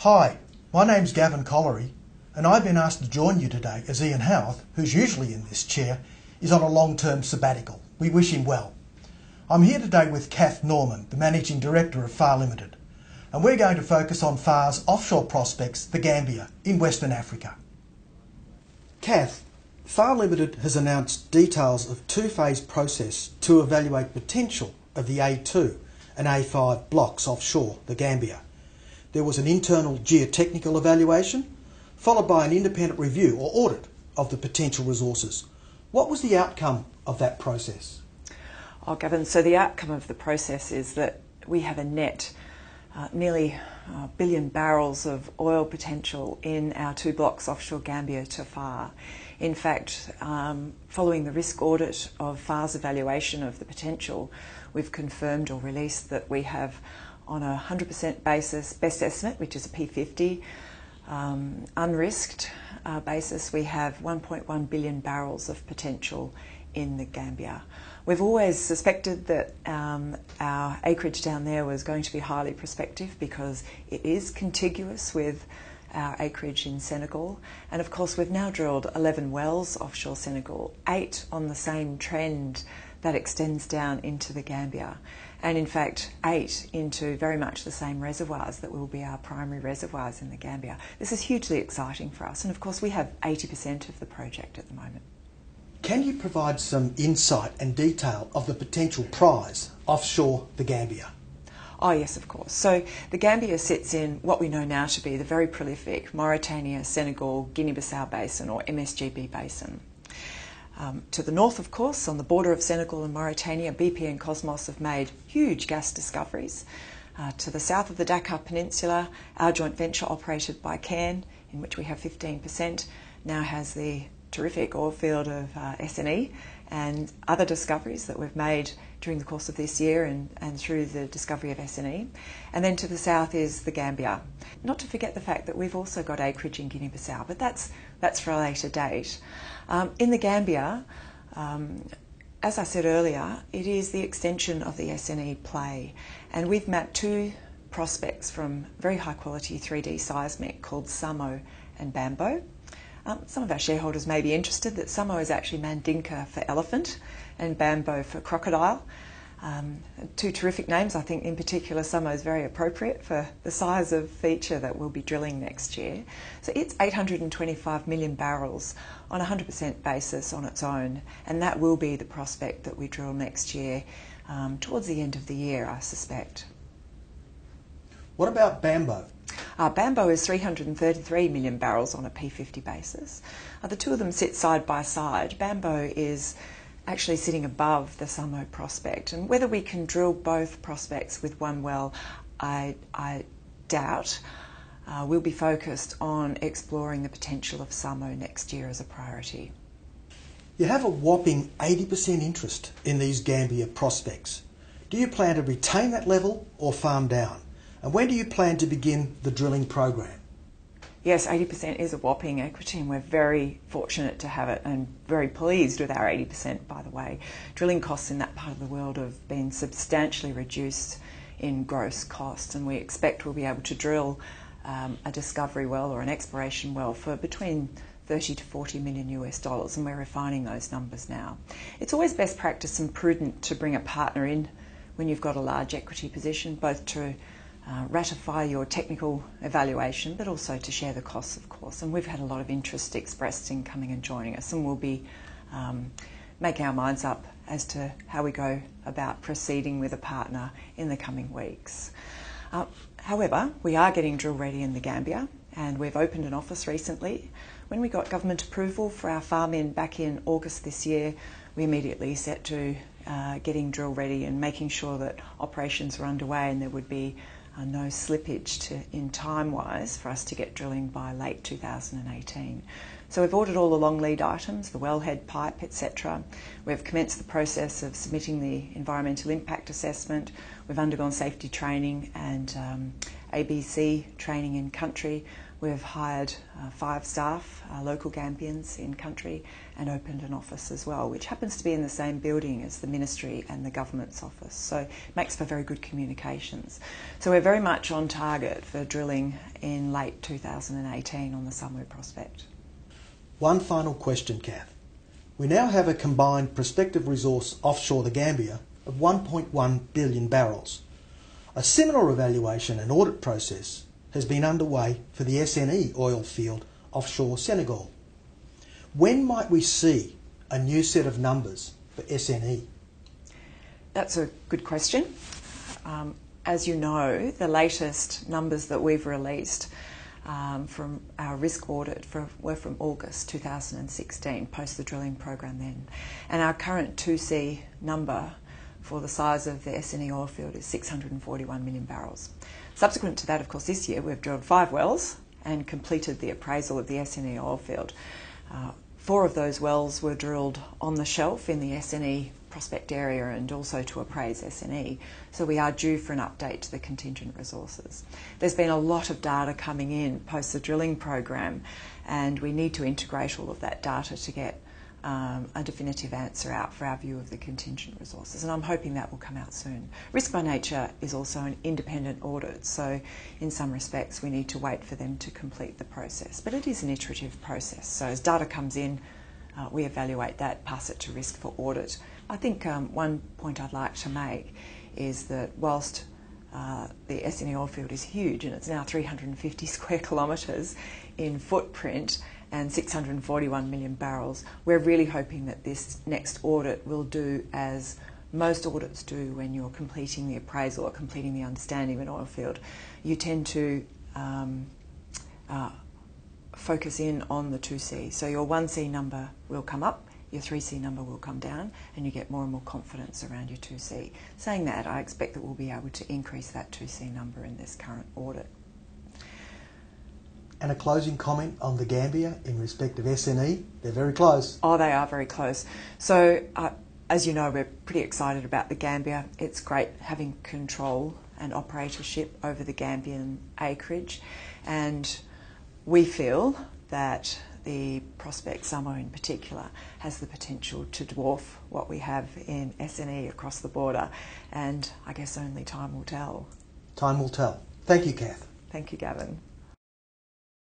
Hi, my name's Gavin Collery, and I've been asked to join you today as Ian Howarth, who's usually in this chair, is on a long-term sabbatical. We wish him well. I'm here today with Kath Norman, the Managing Director of FAR Limited, and we're going to focus on FAR's offshore prospects, the Gambia, in Western Africa. Kath, FAR Limited has announced details of two-phase process to evaluate potential of the A2 and A5 blocks offshore the Gambia. There was an internal geotechnical evaluation, followed by an independent review or audit of the potential resources. What was the outcome of that process? Oh, Gavin, so the outcome of the process is that we have a net nearly a billion barrels of oil potential in our two blocks offshore Gambia to FAR. In fact, following the risk audit of FAR's evaluation of the potential, we've confirmed or released that we have, on a 100% basis, best estimate, which is a P50, unrisked basis, we have 1.1 billion barrels of potential in the Gambia. We've always suspected that our acreage down there was going to be highly prospective because it is contiguous with our acreage in Senegal, and of course we've now drilled 11 wells offshore Senegal, 8 on the same trend that extends down into the Gambia, and in fact 8 into very much the same reservoirs that will be our primary reservoirs in the Gambia. This is hugely exciting for us, and of course we have 80% of the project at the moment. Can you provide some insight and detail of the potential prize offshore the Gambia? Oh yes, of course. So the Gambia sits in what we know now to be the very prolific Mauritania, Senegal, Guinea-Bissau Basin, or MSGB Basin. To the north, of course, on the border of Senegal and Mauritania, BP and Cosmos have made huge gas discoveries. To the south of the Dakar Peninsula, our joint venture operated by Cairn, in which we have 15%, now has the terrific oil field of SNE and other discoveries that we've made during the course of this year and through the discovery of SNE. And then to the south is the Gambia. Not to forget the fact that we've also got acreage in Guinea-Bissau, but that's for a later date. In the Gambia, as I said earlier, it is the extension of the SNE play, and we've mapped 2 prospects from very high quality 3D seismic called Samo and Bambo. Some of our shareholders may be interested that Samo is actually Mandinka for elephant and Bambo for crocodile. 2 terrific names. I think in particular Samo is very appropriate for the size of feature that we'll be drilling next year. So it's 825 million barrels on a 100% basis on its own, and that will be the prospect that we drill next year, towards the end of the year, I suspect. What about Bambo? Bambo is 333 million barrels on a P50 basis. The 2 of them sit side by side. Bambo is actually sitting above the Samo prospect, and whether we can drill both prospects with one well, I doubt. We'll be focused on exploring the potential of Samo next year as a priority. You have a whopping 80% interest in these Gambia prospects. Do you plan to retain that level or farm down? And when do you plan to begin the drilling program? Yes, 80% is a whopping equity, and we're very fortunate to have it and very pleased with our 80%, by the way. Drilling costs in that part of the world have been substantially reduced in gross cost, and we expect we'll be able to drill a discovery well or an exploration well for between 30 to 40 million US dollars, and we're refining those numbers now. It's always best practice and prudent to bring a partner in when you've got a large equity position, both to ratify your technical evaluation, but also to share the costs, of course. And we've had a lot of interest expressed in coming and joining us, and we'll be making our minds up as to how we go about proceeding with a partner in the coming weeks. However, we are getting drill ready in the Gambia, and we've opened an office recently. When we got government approval for our farm in back in August this year, we immediately set to getting drill ready and making sure that operations were underway, and there would be no slippage in time-wise for us to get drilling by late 2018. So we've ordered all the long lead items, the wellhead, pipe, etc. We've commenced the process of submitting the environmental impact assessment. We've undergone safety training and ABC training in country. We've hired 5 staff, local Gambians in country, and opened an office as well, which happens to be in the same building as the ministry and the government's office. So it makes for very good communications. So we're very much on target for drilling in late 2018 on the Samu prospect. One final question, Kath. We now have a combined prospective resource offshore the Gambia of 1.1 billion barrels. A similar evaluation and audit process has been underway for the SNE oil field offshore Senegal. When might we see a new set of numbers for SNE? That's a good question. As you know, the latest numbers that we've released from our risk audit were from August 2016, post the drilling program then. And our current 2C number for the size of the SNE oil field is 641 million barrels. Subsequent to that, of course, this year we've drilled 5 wells and completed the appraisal of the SNE oil field. 4 of those wells were drilled on the shelf in the SNE prospect area and also to appraise SNE. So we are due for an update to the contingent resources. There's been a lot of data coming in post the drilling program, and we need to integrate all of that data to get a definitive answer out for our view of the contingent resources, and I'm hoping that will come out soon. Risk by nature is also an independent audit, so in some respects we need to wait for them to complete the process, but it is an iterative process. So as data comes in, we evaluate that, pass it to risk for audit. I think one point I'd like to make is that whilst the SNE oil field is huge, and it's now 350 square kilometres in footprint and 641 million barrels, we're really hoping that this next audit will do as most audits do when you're completing the appraisal or completing the understanding of an oil field. You tend to focus in on the 2C. So your 1C number will come up, your 3C number will come down, and you get more and more confidence around your 2C. Saying that, I expect that we'll be able to increase that 2C number in this current audit. And a closing comment on the Gambia in respect of SNE? They're very close. Oh, they are very close. So, as you know, we're pretty excited about the Gambia. It's great having control and operatorship over the Gambian acreage, and we feel that the prospect, Samu in particular, has the potential to dwarf what we have in SNE across the border, and I guess only time will tell. Time will tell. Thank you, Kath. Thank you, Gavin.